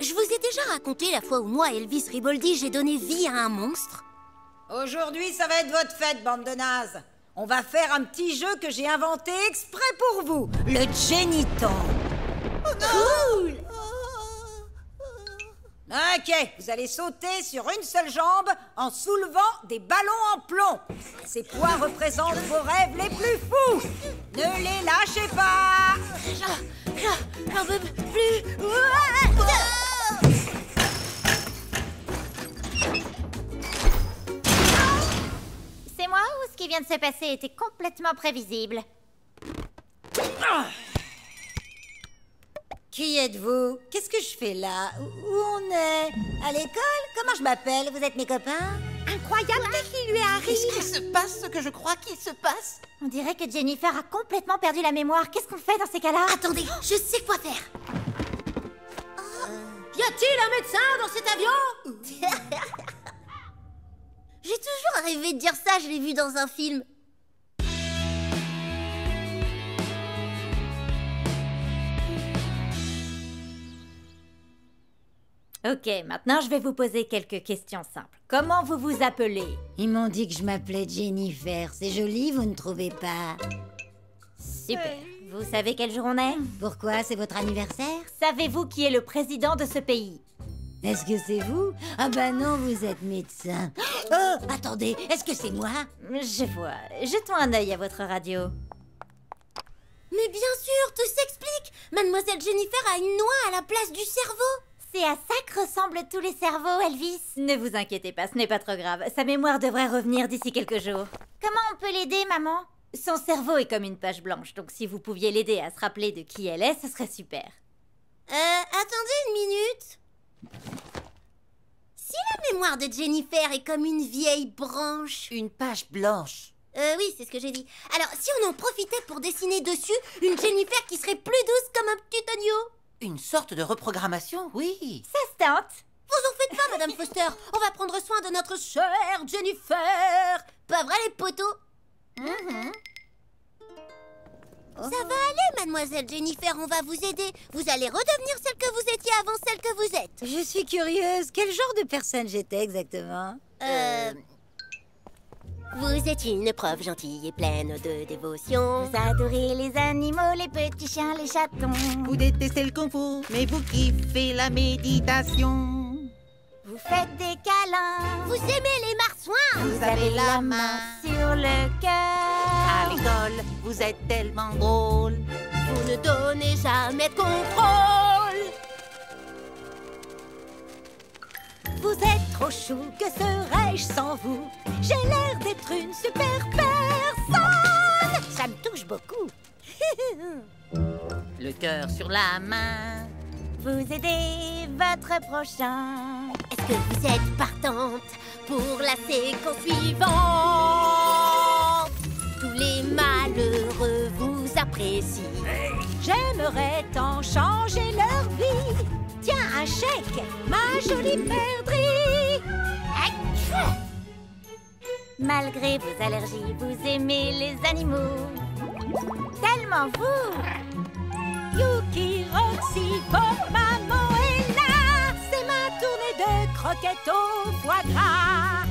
je vous ai déjà raconté la fois où moi, Elvis Riboldi, j'ai donné vie à un monstre. Aujourd'hui, ça va être votre fête, bande de nazes. On va faire un petit jeu que j'ai inventé exprès pour vous. Le Géniton. Cool! Ok, vous allez sauter sur une seule jambe en soulevant des ballons en plomb. Ces poids représentent vos rêves les plus fous. Ne les lâchez pas. J'en peux plus. C'est moi ou ce qui vient de se passer était complètement prévisible? Qui êtes-vous? Qu'est-ce que je fais là? Où on est? À l'école? Comment je m'appelle? Vous êtes mes copains? Incroyable, qu'est-ce qui lui arrive? Qu'est-ce qui se passe, ce que je crois qu'il se passe? On dirait que Jennifer a complètement perdu la mémoire. Qu'est-ce qu'on fait dans ces cas-là? Attendez, je sais quoi faire. Y a-t-il un médecin dans cet avion? J'ai toujours rêvé de dire ça, je l'ai vu dans un film. Ok, maintenant je vais vous poser quelques questions simples. Comment vous vous appelez? Ils m'ont dit que je m'appelais Jennifer. C'est joli, vous ne trouvez pas? Super. Vous savez quel jour on est? Pourquoi? C'est votre anniversaire? Savez-vous qui est le président de ce pays? Est-ce que c'est vous? Ah bah non, vous êtes médecin. Oh, attendez, est-ce que c'est moi? Je vois. Jetons un œil à votre radio. Mais bien sûr, tout s'explique. Mademoiselle Jennifer a une noix à la place du cerveau. C'est à ça que ressemblent tous les cerveaux, Elvis. Ne vous inquiétez pas, ce n'est pas trop grave. Sa mémoire devrait revenir d'ici quelques jours. Comment on peut l'aider, maman? Son cerveau est comme une page blanche, donc si vous pouviez l'aider à se rappeler de qui elle est, ce serait super. Attendez une minute. Si la mémoire de Jennifer est comme une vieille branche... Une page blanche. Oui, c'est ce que j'ai dit. Alors, si on en profitait pour dessiner dessus une Jennifer qui serait plus douce comme un petit agneau? Une sorte de reprogrammation, oui. Ça se tente. Vous en faites pas, Madame Foster. On va prendre soin de notre chère Jennifer. Pas vrai, les poteaux? Ça va aller, Mademoiselle Jennifer. On va vous aider. Vous allez redevenir celle que vous étiez avant celle que vous êtes. Je suis curieuse. Quel genre de personne j'étais exactement? Vous êtes une prof gentille et pleine de dévotion. Vous adorez les animaux, les petits chiens, les chatons. Vous détestez le kung-fu, mais vous kiffez la méditation. Vous faites des câlins. Vous aimez les marsouins. Vous avez la main sur le À cœur. l'école, vous êtes tellement drôle. Vous ne donnez jamais de contrôle. Vous êtes trop chou, que serais-je sans vous? J'ai l'air d'être une super personne. Ça me touche beaucoup. Le cœur sur la main. Vous aidez votre prochain. Est-ce que vous êtes partante pour la séquence suivante? Tous les malheureux vous apprécient. J'aimerais tant changer leur vie. Tiens, un chèque, ma jolie perdrix. Malgré vos allergies, vous aimez les animaux. Tellement vous. Yuki, Roxy, votre maman est là. C'est ma tournée de croquettes au foie gras.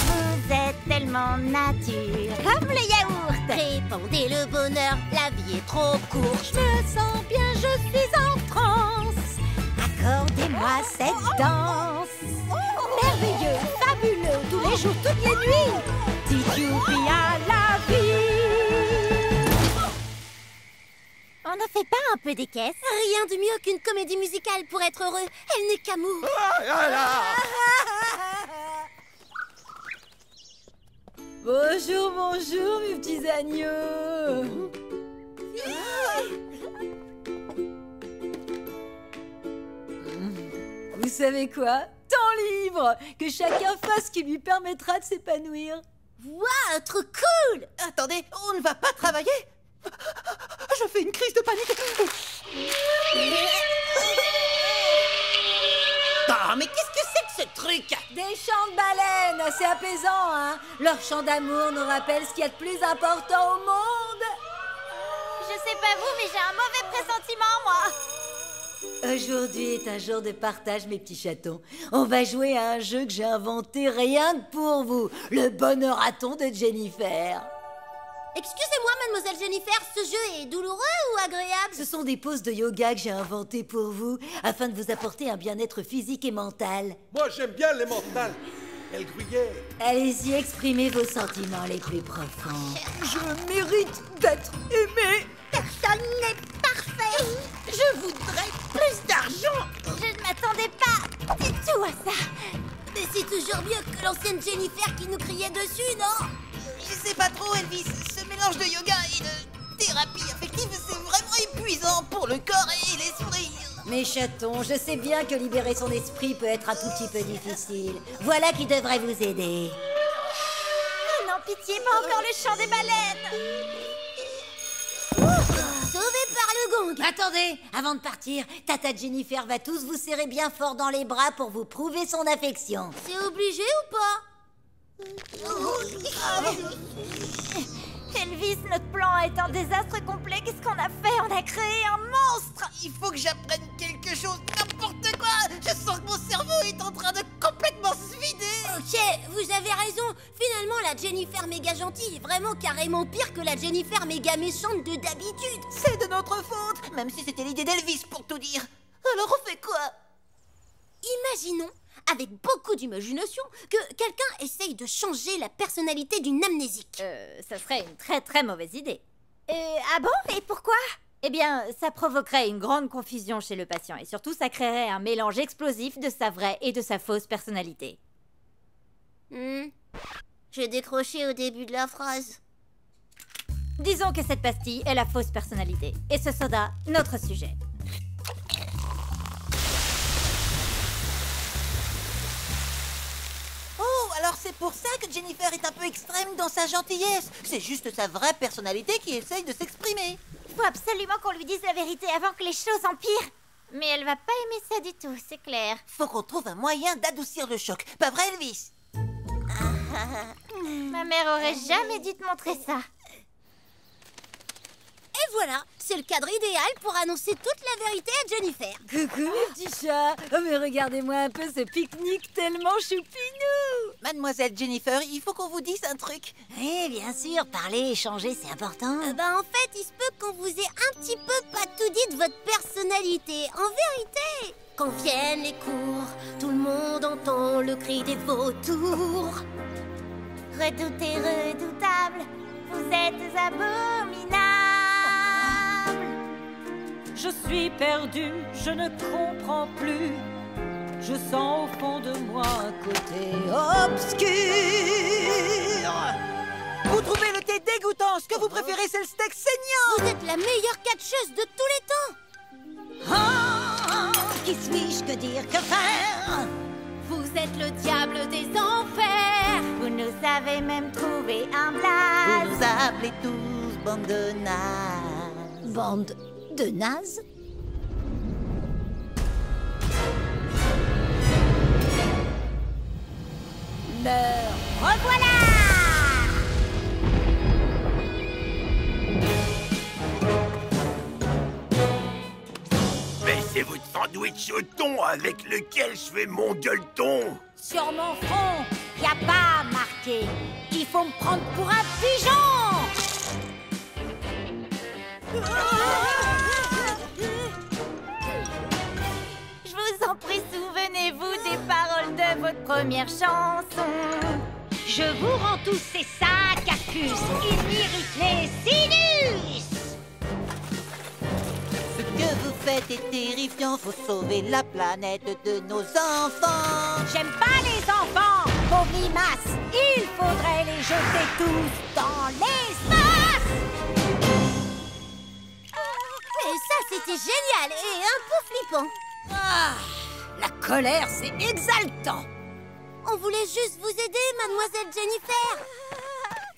Vous êtes tellement nature, comme le yaourt. Répandez le bonheur, la vie est trop courte. Je me sens bien, je suis en transe. Accordez-moi cette danse. Merveilleux, fabuleux, tous les jours, toutes les nuits. Dites youpi à la vie. On ne fait pas un peu des caisses? Rien de mieux qu'une comédie musicale pour être heureux. Elle n'est qu'amour. Bonjour, bonjour, mes petits agneaux. Vous savez quoi? Temps libre. Que chacun fasse ce qui lui permettra de s'épanouir. Waouh, trop cool! Attendez, on ne va pas travailler? Je fais une crise de panique. Ah, mais qu'est-ce que c'est que ce truc? Des chants de baleines, c'est apaisant, hein? Leur chant d'amour nous rappelle ce qu'il y a de plus important au monde. Je sais pas vous, mais j'ai un mauvais pressentiment, moi. Aujourd'hui est un jour de partage, mes petits chatons. On va jouer à un jeu que j'ai inventé rien que pour vous. Le bonheuraton de Jennifer. Excusez-moi, mademoiselle Jennifer, ce jeu est douloureux ou agréable? Ce sont des poses de yoga que j'ai inventées pour vous, afin de vous apporter un bien-être physique et mental. Moi, j'aime bien les mentales. Elle gruyère. Allez-y, exprimez vos sentiments les plus profonds. Je mérite d'être aimé. Personne n'est parfait. Je voudrais plus d'argent. Je ne m'attendais pas du tout à ça. Mais c'est toujours mieux que l'ancienne Jennifer qui nous criait dessus, non? Je sais pas trop, Elvis. Ce mélange de yoga et de thérapie affective, c'est vraiment épuisant pour le corps et l'esprit. Mes chatons, je sais bien que libérer son esprit peut être un tout petit peu difficile. Voilà qui devrait vous aider. Oh non, pitié, pas encore le chant des baleines. Sauvé par le gong. Attendez, avant de partir, Tata Jennifer va tous vous serrer bien fort dans les bras pour vous prouver son affection. C'est obligé ou pas? Elvis, notre plan est un désastre complet. Qu'est-ce qu'on a fait? On a créé un monstre. Il faut que j'apprenne quelque chose, n'importe quoi. Je sens que mon cerveau est en train de complètement se vider. Ok, vous avez raison. Finalement, la Jennifer méga gentille est vraiment carrément pire que la Jennifer méga méchante de d'habitude. C'est de notre faute, même si c'était l'idée d'Elvis pour tout dire. Alors on fait quoi? Imaginons, avec beaucoup d'imagination, que quelqu'un essaye de changer la personnalité d'une amnésique. Ça serait une très très mauvaise idée. Ah bon? Et pourquoi? Eh bien, ça provoquerait une grande confusion chez le patient et surtout ça créerait un mélange explosif de sa vraie et de sa fausse personnalité. J'ai décroché au début de la phrase. Disons que cette pastille est la fausse personnalité et ce soda, notre sujet. Oh, alors c'est pour ça que Jennifer est un peu extrême dans sa gentillesse. C'est juste sa vraie personnalité qui essaye de s'exprimer. Il faut absolument qu'on lui dise la vérité avant que les choses empirent. Mais elle va pas aimer ça du tout, c'est clair. Faut qu'on trouve un moyen d'adoucir le choc. Pas vrai, Elvis? Ma mère aurait jamais dû te montrer ça. Et voilà, c'est le cadre idéal pour annoncer toute la vérité à Jennifer. Coucou mes petits chats. Oh mais regardez-moi un peu ce pique-nique tellement choupinou. Mademoiselle Jennifer, il faut qu'on vous dise un truc. Oui, bien sûr, parler, échanger, c'est important. En fait, il se peut qu'on vous ait un petit peu pas tout dit de votre personnalité. En vérité, quand viennent les cours, tout le monde entend le cri des vautours. Redouté, redoutable, vous êtes abominables. Je suis perdue, je ne comprends plus. Je sens au fond de moi un côté obscur. Vous trouvez le thé dégoûtant. Ce que vous préférez, c'est le steak saignant. Vous êtes la meilleure catcheuse de tous les temps. Qui suis-je, que dire, que faire? Vous êtes le diable des enfers. Vous nous avez même trouvé un blaze. Vous nous appelez tous bande de nazes. Bande de nazes? Me revoilà! Mais c'est votre sandwich au thon avec lequel je fais mon gueuleton. Sur mon front, y a pas marqué. Il faut me prendre pour un pigeon. Je vous en prie, souvenez-vous des paroles de votre première chanson. Je vous rends tous ces sacs à puces. Ils m'irritent les sinus. Ce que vous faites est terrifiant. Faut sauver la planète de nos enfants. J'aime pas les enfants, pauvres limaces. Il faudrait les jeter tous dans l'espace. Et ça, c'était génial et un peu flippant. Ah, la colère, c'est exaltant. On voulait juste vous aider, mademoiselle Jennifer.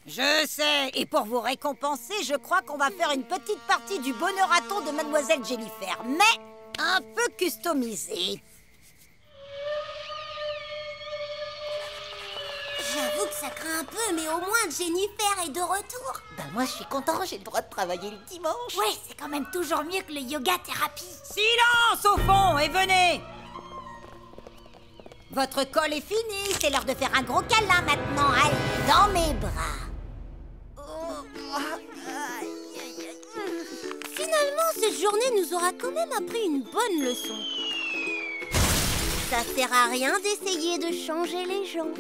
Je sais, et pour vous récompenser, je crois qu'on va faire une petite partie du bonheuraton de mademoiselle Jennifer, mais un peu customisée. J'avoue que Ça craint un peu, mais au moins Jennifer est de retour. Ben moi je suis content, j'ai le droit de travailler le dimanche. Ouais, c'est quand même toujours mieux que le yoga thérapie. Silence au fond et venez. Votre col est fini, c'est l'heure de faire un gros câlin maintenant. Allez, dans mes bras. Finalement, cette journée nous aura quand même appris une bonne leçon. Ça sert à rien d'essayer de changer les gens.